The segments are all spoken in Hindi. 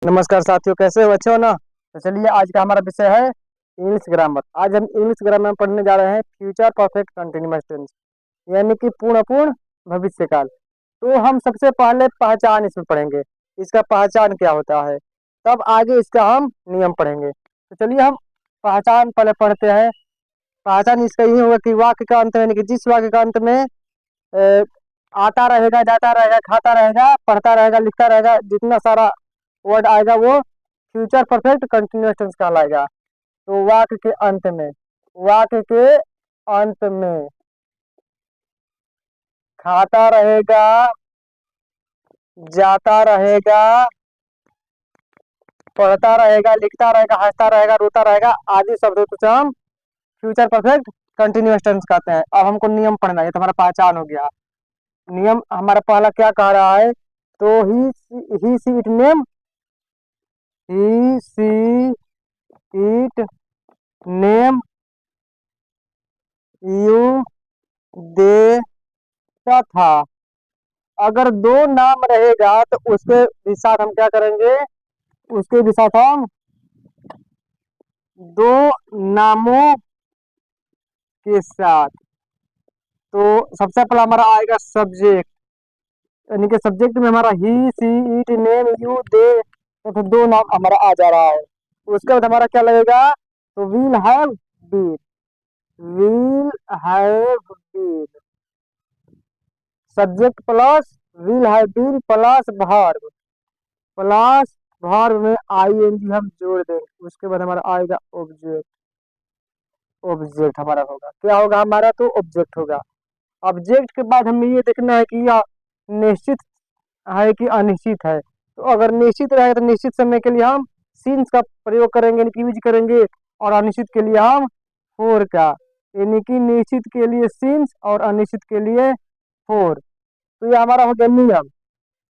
नमस्कार साथियों, कैसे हो? अच्छे हो ना? तो चलिए, आज का हमारा विषय है इंग्लिश ग्रामर। आज हम इंग्लिश ग्रामर पढ़ने जा रहे हैं फ्यूचर परफेक्ट कंटिन्यूअस टेंस, यानी कि पूर्ण अपूर्ण भविष्य काल। तो हम सबसे पहले पहचान इसमें पढ़ेंगे, इसका पहचान क्या होता है, तब आगे इसका हम नियम पढ़ेंगे। तो चलिए, हम पहचान पहले पढ़ते हैं। पहचान इसका यही होगा कि वाक्य का अंत, यानी कि जिस वाक्य का अंत में अ, आता रहेगा, जाता रहेगा, खाता रहेगा, पढ़ता रहेगा, लिखता रहेगा, जितना सारा वर्ड आएगा वो फ्यूचर परफेक्ट कंटिन्यूअस टेंस कहलाएगा। तो वाक्य के अंत में खाता रहेगा, जाता रहेगा, पढ़ता रहेगा, लिखता रहेगा, हंसता रहेगा, रोता रहेगा आदि शब्दों को हम फ्यूचर परफेक्ट कंटिन्यूअस टेंस कहते हैं। अब हमको नियम पढ़ना है, ये तो हमारा पहचान हो गया। नियम हमारा पहला क्या कह रहा है? तो he she it name, he she it name, you दे, था। अगर दो नाम रहेगा तो उसके भी साथ हम क्या करेंगे? उसके भी साथ हम दो नामों के साथ, तो सबसे पहला हमारा आएगा सब्जेक्ट, यानी कि सब्जेक्ट में हमारा ही सी इट नेम यू दे, तो फिर दो नाम हमारा आ जा रहा है। उसके बाद हमारा क्या लगेगा? तो been, will have been, subject plus will have been plus verb में आईएनजी हम जोड़ देंगे। उसके बाद हमारा आएगा ऑब्जेक्ट। ऑब्जेक्ट हमारा होगा, क्या होगा हमारा? तो ऑब्जेक्ट होगा। ऑब्जेक्ट के बाद हमें ये देखना है कि यह निश्चित है कि अनिश्चित है। तो अगर निश्चित रहेगा तो निश्चित समय के लिए हम सीन्स का प्रयोग करेंगे, यानी कि यूज करेंगे, और अनिश्चित के लिए हम फोर का, यानी कि निश्चित के लिए सीन्स और अनिश्चित के लिए फोर। तो ये हमारा हो गया नियम।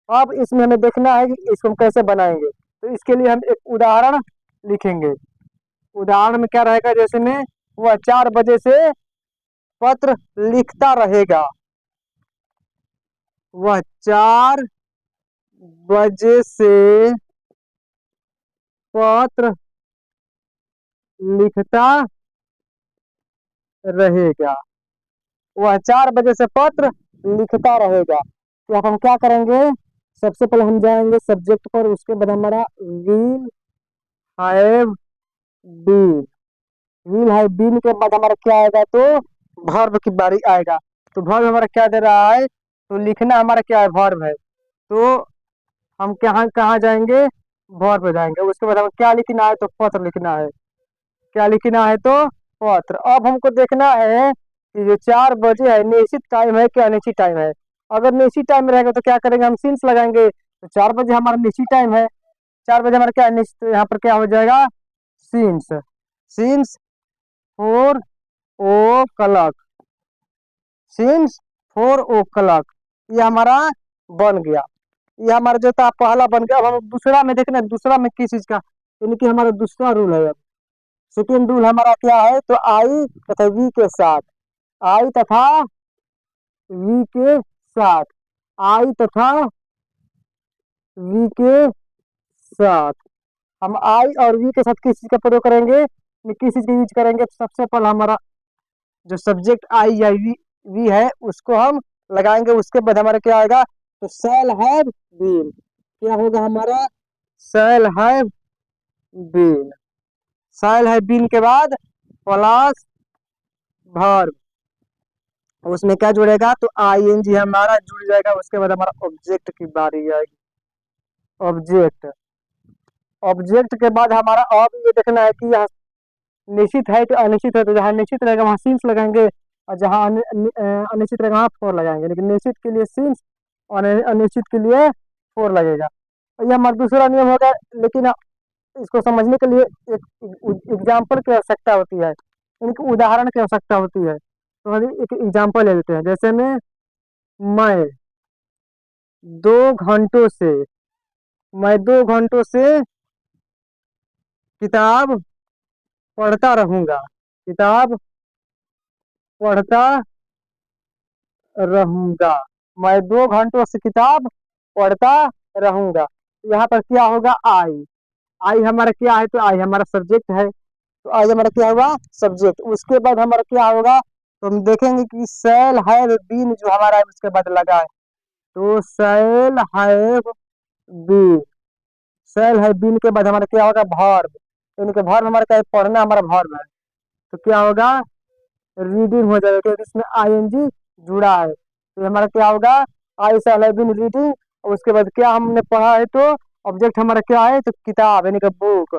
अब इसमें हमें देखना है कि इसको हम कैसे बनाएंगे। तो इसके लिए हम एक उदाहरण लिखेंगे। उदाहरण में क्या रहेगा? जैसे में वह 4 बजे से पत्र लिखता रहेगा। वह 4 बजे से पत्र लिखता रहेगा। वह 4 बजे से पत्र लिखता रहेगा। तो अब हम क्या करेंगे? सबसे पहले हम जाएंगे सब्जेक्ट पर, उसके बाद हमारा will have been. Will have been के बाद हमारा क्या आएगा? तो वर्ब की बारी आएगा। तो वर्ब हमारा क्या दे रहा है? तो लिखना हमारा क्या है? वर्ब है। तो हम कहाँ कहाँ जाएंगे? वर्ब पे जाएंगे। उसके बाद हमें क्या लिखना है? तो पत्र लिखना है। क्या लिखना है? तो पत्र। अब हमको देखना है कि जो 4 बजे है, निश्चित टाइम है कि अनिश्चित टाइम है। अगर निश्चित टाइम में रहेगा तो क्या करेंगे? हम सीन्स लगाएंगे। तो 4 बजे हमारा निश्चित टाइम है, 4 बजे हमारा क्या है? निश्चित। तो यहाँ पर क्या हो जाएगा? Scenes. Scenes 4 o'clock। Since 4 o'clock। ये हमारा बन गया। ये हमारा जो था पहला बन गया। अब हम दूसरा में देखना है, दूसरा में किस चीज का, यानी कि हमारा दूसरा रूल है। अब सेकेंड रूल हमारा क्या है? तो आई तथा वी के साथ, आई तथा वी के साथ, आई तथा वी के साथ हम आई और वी के साथ किस चीज का प्रयोग करेंगे? किस चीज का यूज करेंगे? तो सबसे पहला हमारा जो सब्जेक्ट आई या वी वी है उसको हम लगाएंगे। उसके बाद हमारा क्या आएगा? तो शैल हैव बीन। क्या होगा हमारा? Shall have been. Shall have been के बाद प्लस वर्ब, उसमें क्या जुड़ेगा? तो आईएनजी हमारा जुड़ जाएगा। उसके बाद हमारा ऑब्जेक्ट की बारी आएगी। ऑब्जेक्ट। ऑब्जेक्ट के बाद हमारा अब ये देखना है कि यह निश्चित है कि अनिश्चित है। तो जहाँ निश्चित रहेगा वहाँ सीन्स लगाएंगे, और जहाँ अनिश्चित रहेगा वहाँ फोर लगाएंगे। लेकिन निश्चित के लिए सीन्स और अनिश्चित के लिए फोर लगेगा। और ये हमारा दूसरा नियम होगा। लेकिन इसको समझने के लिए एक एग्जाम्पल की आवश्यकता होती है, इनके उदाहरण की आवश्यकता होती है। तो हम एक एग्जाम्पल ले लेते हैं। जैसे में मैं 2 घंटों से, मैं 2 घंटों से किताब पढ़ता रहूंगा। किताब पढ़ता रहूंगा। मैं 2 घंटों से किताब पढ़ता रहूंगा। यहाँ पर क्या होगा, आई। आई हमारा क्या है, तो आई हमारा सब्जेक्ट है, तो आई हमारा क्या होगा, सब्जेक्ट। उसके बाद हमारा क्या होगा, तो हम देखेंगे कि सेल हैव बीन जो हमारा है उसके बाद लगा है, तो shall have been. Shall have been के बाद हमारा क्या होगा, वर्ब। यानी कि वर्ब हमारा क्या है, पढ़ना हमारा वर्ब है, तो क्या होगा, रीडिंग हो जाएगा, क्योंकि इसमें आईएनजी जुड़ा है, तो हमारा क्या होगा, आई शैल हैव बीन रीडिंग। और उसके बाद क्या हमने पढ़ा है, तो ऑब्जेक्ट हमारा क्या है, तो किताब यानी कि बुक,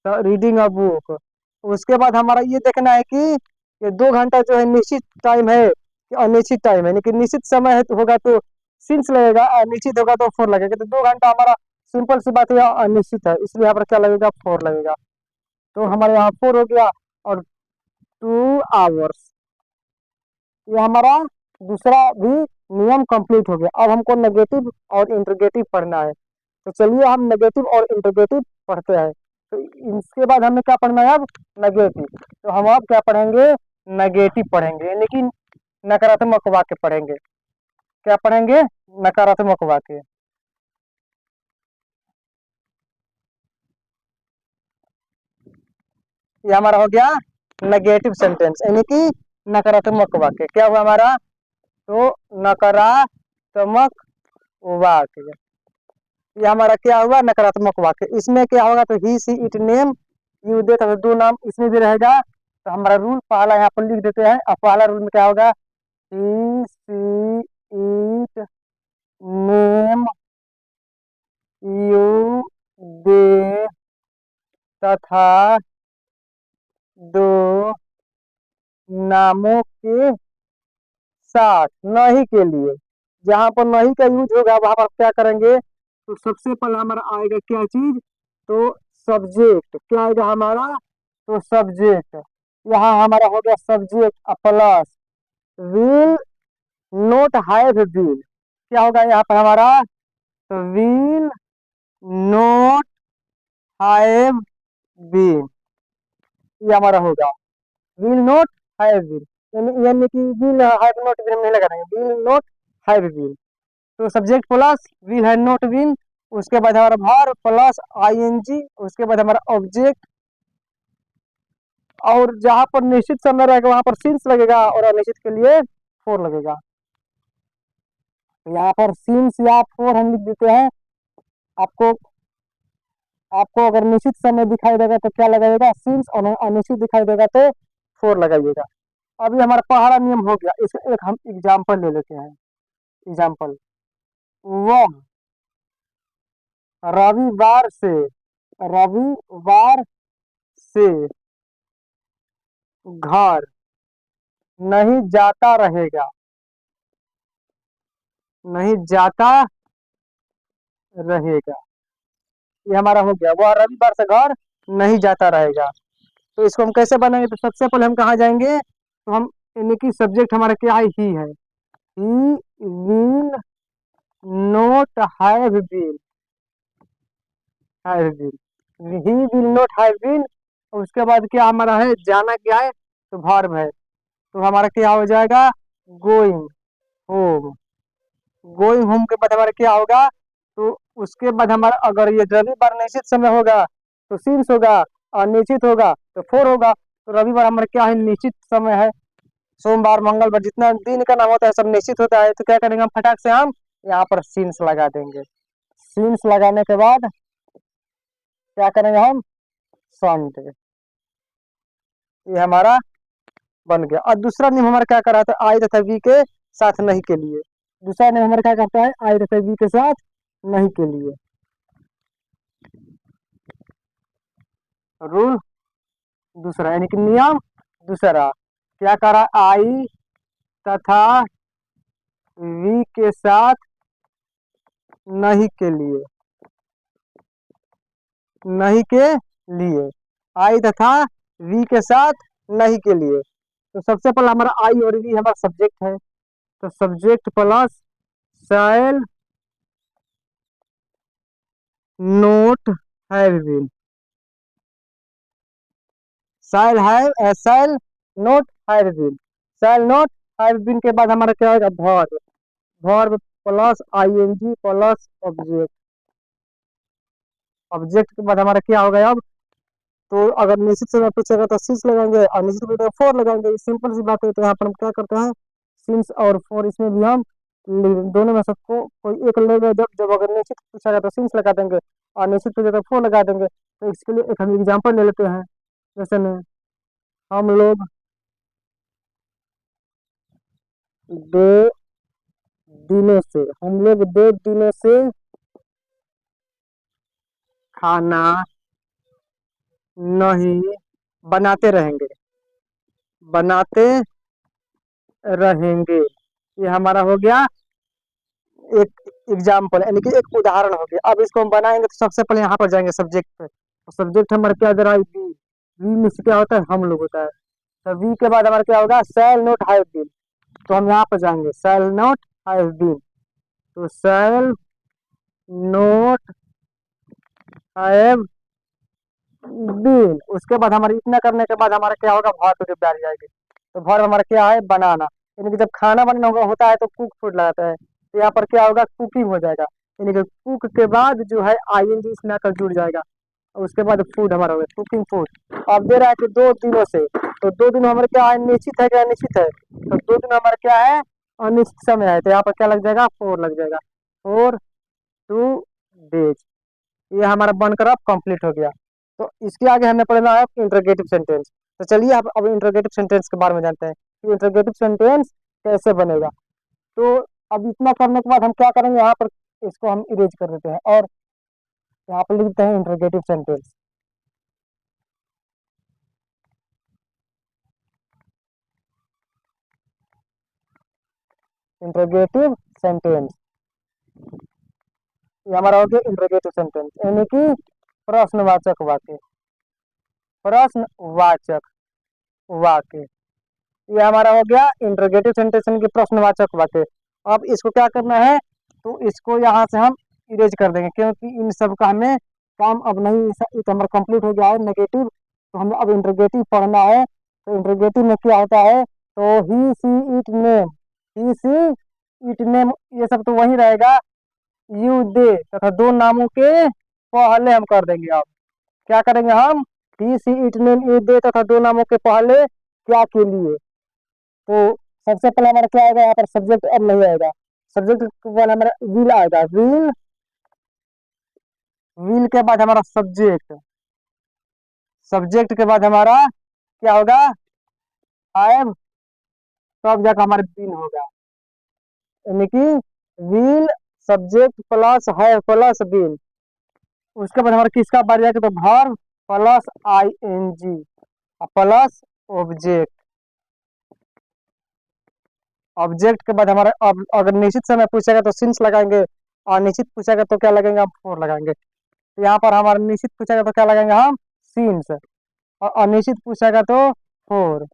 तो रीडिंग अ बुक। उसके बाद हमारा ये देखना है कि ये 2 घंटा जो है निश्चित टाइम है कि अनिश्चित टाइम है, यानी कि निश्चित समय है तो होगा तो सिंस लगेगा, अनिश्चित होगा तो फोर लगेगा, तो 2 घंटा हमारा सिंपल सी बात है, अनिश्चित है, इसलिए यहाँ पर क्या लगेगा, फोर लगेगा, तो हमारे यहाँ फोर हो गया। और 2 आवर्स, ये हमारा दूसरा भी नियम कंप्लीट हो गया। अब हमको नेगेटिव और इंटरगेटिव पढ़ना है, तो चलिए हम नेगेटिव और इंटरगेटिव पढ़ते हैं। तो इसके बाद हमें क्या पढ़ना है, अब नेगेटिव। तो हम अब क्या पढ़ेंगे, नेगेटिव पढ़ेंगे, यानी कि नकारात्मक वाक्य पढ़ेंगे। क्या पढ़ेंगे, नकारात्मक वाक्य। ये हमारा हो गया नेगेटिव सेंटेंस, यानी कि नकारात्मक वाक्य। क्या हुआ हमारा, तो नकारात्मक वाक्य, ये हमारा क्या हुआ, नकारात्मक वाक्य। इसमें क्या होगा, तो he she it name, you दे, तो 2 नाम इसमें भी रहेगा, तो हमारा रूल पहला यहाँ पर लिख देते हैं। अब पहला रूल में क्या होगा, ही she it name, you they तथा 2 नामों के साथ, नहीं के लिए। जहां पर नहीं का यूज होगा वहां पर क्या करेंगे, तो सबसे पहले हमारा आएगा क्या चीज, तो सब्जेक्ट। क्या आएगा हमारा, तो सब्जेक्ट। यहाँ हमारा हो गया subject plus will not have been. क्या होगा यहाँ पर हमारा, तो विल नोट हैव बीन, ये हमारा होगा विल नॉट हैव बीन, यानी कि विल हैव नॉट बीन नहीं लगा देंगे, विल नॉट हैव बीन। तो subject plus will have not been, उसके बाद हमारा वर्ब प्लस आईएनजी, उसके बाद हमारा ऑब्जेक्ट। और जहां पर निश्चित समय रहेगा वहां पर सिंस लगेगा, और अनिश्चित के लिए फोर लगेगा। तो यहाँ पर सिंस या फोर हम लिख देते हैं। आपको आपको अगर निश्चित समय दिखाई देगा तो क्या लगाइएगा, सिंस, और अनिश्चित दिखाई देगा तो फोर लगाइएगा। अभी हमारा पहला नियम हो गया, इसका एक हम एग्जाम्पल ले लेते हैं। एग्जाम्पल, वह रविवार से रविवार से घर नहीं जाता रहेगा, नहीं जाता रहेगा। ये हमारा हो गया, वह रविवार से घर नहीं जाता रहेगा। तो इसको हम कैसे बनाएंगे, तो सबसे पहले हम कहाँ जाएंगे, तो हम, यानी कि सब्जेक्ट हमारा क्या है, ही है, he will not have been, he will not have been. उसके बाद क्या हमारा है, जाना क्या है, तो वर्ब है, तो हमारा क्या हो जाएगा, गोइंग होम। गोइंग होम के बाद हमारा क्या होगा, तो उसके बाद हमारा अगर ये रविवार निश्चित समय होगा तो सिंस होगा, अनिश्चित होगा तो फोर होगा। तो रविवार हमारा क्या है, निश्चित समय है। सोमवार मंगलवार जितना दिन का नाम होता है सब निश्चित होता है, तो क्या करेंगे हम, फटाक से हम यहाँ पर सिंस लगा देंगे। सिंस लगाने के बाद क्या करेंगे हम, संडे, ये हमारा बन गया। और दूसरा नियम हमारा क्या कर रहा था, आई तथा वी के साथ नहीं के लिए। दूसरा नियम हमारा क्या करता है, आई तथा वी के साथ नहीं के लिए। रूल दूसरा, यानी कि नियम दूसरा, क्या करा, आई तथा वी के साथ नहीं के लिए, नहीं के लिए, आई तथा वी के साथ नहीं के लिए। तो सबसे पहले हमारा आई और वी हमारा सब्जेक्ट है, तो subject plus shall not have been, shall not have been, shall not have been के बाद हमारा क्या होगा, verb. Verb plus ING plus object, object के बाद हमारा क्या होगा अब? तो अगर निश्चित समय पूछेगा तो सिंस लगाएंगे, और निश्चित पूछेगा फोर लगाएंगे। सिंपल सी बात है। तो यहाँ पर हम क्या करते हैं, सिंस और फोर, इसमें भी हम दोनों में सबको कोई एक लेगा। जब जब अगर निश्चित पूछेगा तो सिंस लगा देंगे, और निश्चित पूछेगा तो फोर लगा देंगे। तो इसके लिए एक हम एग्जाम्पल ले लेते हैं। जैसे में हम लोग दो दिनों से हम लोग 2 दिनों से खाना नहीं बनाते रहेंगे, बनाते रहेंगे। ये हमारा हो गया एक एग्जाम्पल, यानी कि एक उदाहरण हो गया। अब इसको हम बनाएंगे तो सबसे पहले यहाँ पर जाएंगे सब्जेक्ट पे। तो सब्जेक्ट हमारा क्या दे रहा है? बी। बी में से क्या होता है? हम लोग होता है। तो बी के बाद हमारा क्या होगा? Shall not have been. तो हम यहाँ पर जाएंगे, शैल नॉट हैव बीन। तो शैल नॉट हैव बीन। उसके बाद हमारे इतना करने के बाद हमारा क्या होगा? वर्ब की बारी आएगी। तो वर्ब हमारा क्या है? बनाना। यानी कि जब खाना बनना होता है तो कुक फूड लगाता है। तो यहाँ पर क्या होगा? कुकिंग हो जाएगा। यानी कि कुक के बाद जो है आईएनजी इसमें आकर जुड़ जाएगा, और उसके बाद फूड हमारा होगा कुकिंग फूड। अब दे रहा है कि 2 दिनों से। तो 2 दिन हमारे क्या है? निश्चित है क्या? निश्चित है। तो 2 दिन हमारा क्या है? अनिश्चित समय है। तो यहाँ पर क्या लग जाएगा? फोर लग जाएगा। 4 2 डेज। ये हमारा बनकर अब कंप्लीट हो गया। तो इसके आगे हमें पढ़ना है इंटरोगेटिव सेंटेंस। तो चलिए अब इंटरोगेटिव सेंटेंस के बारे में जानते हैं कि इंटरोगेटिव सेंटेंस कैसे बनेगा। तो अब इतना करने के बाद हम क्या करेंगे? यहाँ पर इसको हम इरेज कर देते हैं, और यहाँ पर लिखते हैं इंटरोगेटिव सेंटेंस। इंटरोगेटिव सेंटेंस, ये हमारा हो गया इंटरोगेटिव सेंटेंस, यानी कि प्रश्नवाचक वाक्य। प्रश्नवाचक वाक्य, ये हमारा हो गया इंटरोगेटिव सेंटेंस की प्रश्नवाचक वाक्य। अब इसको क्या करना है? तो इसको यहाँ से हम इरेज कर देंगे, क्योंकि इन सब का हमें काम अब नहीं, ये तो हमारा कंप्लीट हो गया है नेगेटिव। तो हमें अब इंटरोगेटिव पढ़ना है। तो इंटरोगेटिव में क्या होता है? तो he she it name, he she it name, ये सब तो वही रहेगा। यू दे तथा दो नामों के पहले हम कर देंगे। अब क्या करेंगे हम? He she it name you they तथा दो नामों के पहले क्या के लिए। तो सबसे पहले हमारा क्या आएगा? यहाँ पर सब्जेक्ट अब नहीं आएगा। सब्जेक्ट के बाद हमारा विल आएगा। विल, विल के बाद हमारा सब्जेक्ट, सब्जेक्ट के बाद हमारा क्या होगा? हैव, तब जाकर हमारा बीन होगा। यानी कि will subject plus have plus been. उसके बाद हमारा किसका बारी आएगा? तो verb plus ING plus object. Object के बाद हमारा अब अगर निश्चित समय पूछेगा तो सिंस लगाएंगे, और निश्चित पूछेगा तो क्या लगेंगे? हम फोर लगाएंगे। तो यहाँ पर हमारा निश्चित पूछेगा तो क्या लगाएंगे? हम सिंस। और अनिश्चित पूछेगा तो फोर।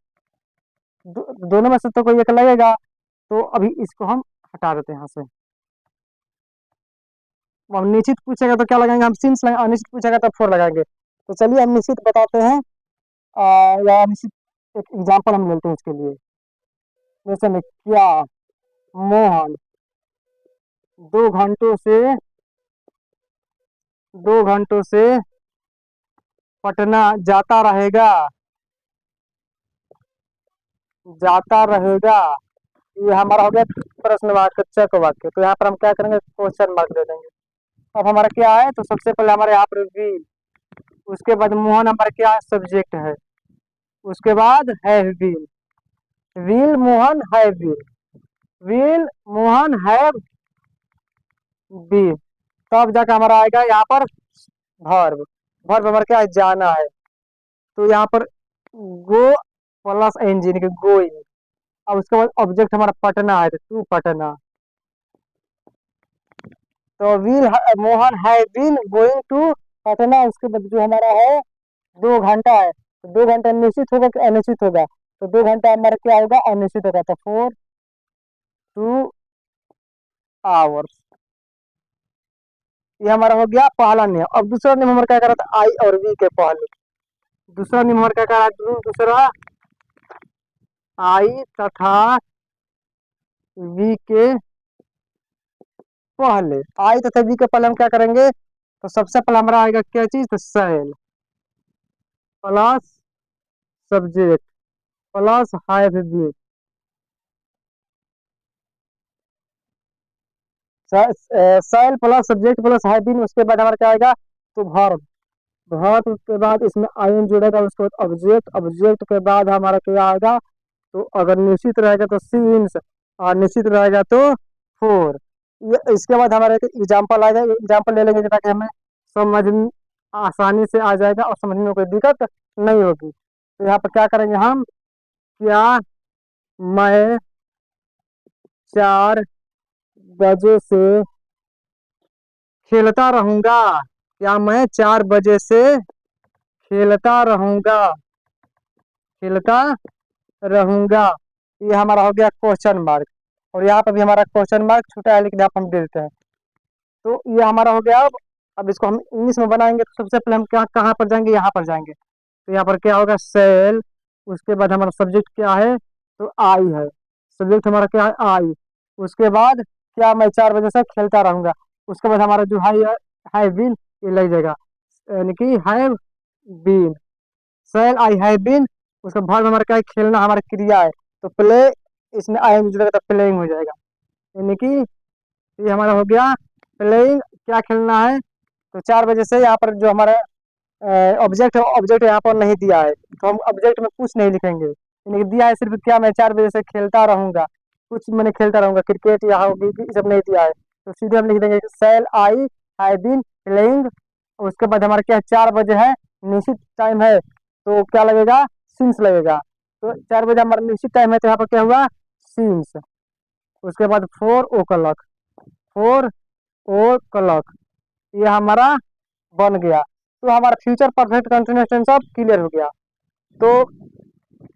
दोनों में से तो कोई एक लगेगा। तो अभी इसको हम हटा देते हैं यहाँ से। अब निश्चित पूछेगा तो क्या लगाएंगे? हम सिंस लगाएंगे। अनिश्चित पूछेगा तो फोर लगाएंगे। तो चलिए हम निश्चित बताते हैं, या निश्चित एक एग्जाम्पल हम लेते हैं इसके लिए। जैसे में क्या मोहन 2 घंटों से 2 घंटों से पटना जाता रहेगा, जाता रहेगा। ये हमारा हो गया प्रश्नवाचक वाक्य। तो यहाँ पर हम क्या करेंगे? क्वेश्चन मार्क दे देंगे। अब हमारा क्या है? तो सबसे पहले हमारे यहाँ पर विल, उसके बाद मोहन हमारा क्या है? सब्जेक्ट है। उसके बाद have been, will Mohan have been, will Mohan have been. तब जाकर हमारा आएगा यहाँ पर वर्ब। वर्ब हमारा क्या है? जाना है। तो यहाँ पर गो प्लस एनजी गोइंग। अब उसके बाद ऑब्जेक्ट हमारा पटना है, तो टू पटना। तो will Mohan have been going to Patna. उसके बाद जो हमारा है 2 घंटा है। तो 2 घंटा निश्चित होगा कि अनिश्चित होगा? तो 2 घंटा हमारा क्या होगा? अनिश्चित होगा। तो 4 2 आवर्स। ये हमारा हो गया पहला नियम। अब दूसरा नियम हमारा क्या कर रहा था? आई और वी के पहले। दूसरा नियम हमारा क्या कर रहा है? दूसरा आई तथा वी के पहले। आई तथा वी के पहले हम क्या करेंगे? तो सबसे पहले हमारा आएगा क्या चीज, तो shall plus subject plus have been. Shall plus subject plus have been, उसके बाद हमारा क्या आएगा, तो वर्ब। वर्ब के बाद इसमें आइन जुड़ेगा, उसके बाद ऑब्जेक्ट। ऑब्जेक्ट के बाद हमारा क्या आएगा, तो अगर निश्चित रहेगा तो सिंस, और निश्चित रहेगा तो फोर। ये इसके बाद हमारे एग्जाम्पल आएगा, एग्जाम्पल ले लेंगे ताकि हमें समझ में आसानी से आ जाएगा और समझने में कोई दिक्कत नहीं होगी। तो यहाँ पर क्या करेंगे हम, क्या मैं 4 बजे से खेलता रहूंगा, क्या मैं 4 बजे से खेलता रहूंगा, खेलता रहूंगा। ये हमारा हो गया क्वेश्चन मार्क, और यहाँ पर भी हमारा क्वेश्चन मार्क छोटा है लेकिन यहाँ पर हम दे देते हैं। तो ये हमारा हो गया। अब इसको हम इंग्लिश में बनाएंगे तो सबसे पहले हम क्या कहाँ पर जाएंगे, यहाँ पर जाएंगे। तो यहाँ पर क्या होगा, सेल। उसके बाद हमारा सब्जेक्ट क्या है, तो आई है। सब्जेक्ट हमारा क्या है, आई। उसके बाद क्या मैं 4 बजे से खेलता रहूंगा। उसके बाद हमारा जो है बीन, ये लग जाएगा, यानी कि have been. Shall I have been. उसके बाद हमारा क्या है, खेलना हमारा क्रिया है, तो प्ले, इसमें आई एन जुड़ेगा तो प्लेइंग हो जाएगा। यानी कि ये हमारा हो गया प्लेइंग, क्या खेलना है। तो 4 बजे से यहाँ पर जो हमारा ऑब्जेक्ट है, ऑब्जेक्ट यहाँ पर नहीं दिया है, तो हम ऑब्जेक्ट में कुछ नहीं लिखेंगे, यानी कि दिया है सिर्फ क्या मैं 4 बजे से खेलता रहूंगा, कुछ मैंने खेलता रहूंगा, क्रिकेट या हॉकी ये सब नहीं दिया है। तो सीधे हम लिख देंगे shall I have been playing. उसके बाद हमारा क्या है, 4 बजे है, निश्चित टाइम है, तो क्या लगेगा, सिंस लगेगा। तो 4 बजे हमारा निश्चित टाइम है, तो यहाँ पर क्या हुआ, सिंस। उसके बाद 4 o'clock, 4 o'clock, ये हमारा बन गया। तो हमारा फ्यूचर परफेक्ट कंटिन्यूअस टेंस सब क्लियर हो गया। तो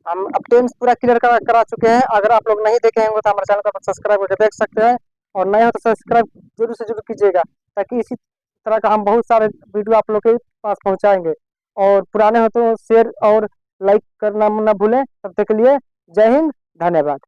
हम अब टेंस पूरा क्लियर करा चुके हैं। अगर आप लोग नहीं देखे होंगे तो हमारे चैनल को सब्सक्राइब करके देख सकते हैं, और नए हो तो सब्सक्राइब जरूर से जरूर कीजिएगा, ताकि इसी तरह का हम बहुत सारे वीडियो आप लोग के पास पहुंचाएंगे। और पुराने हो तो शेयर और लाइक करना ना भूलें। तब तक के लिए जय हिंद, धन्यवाद।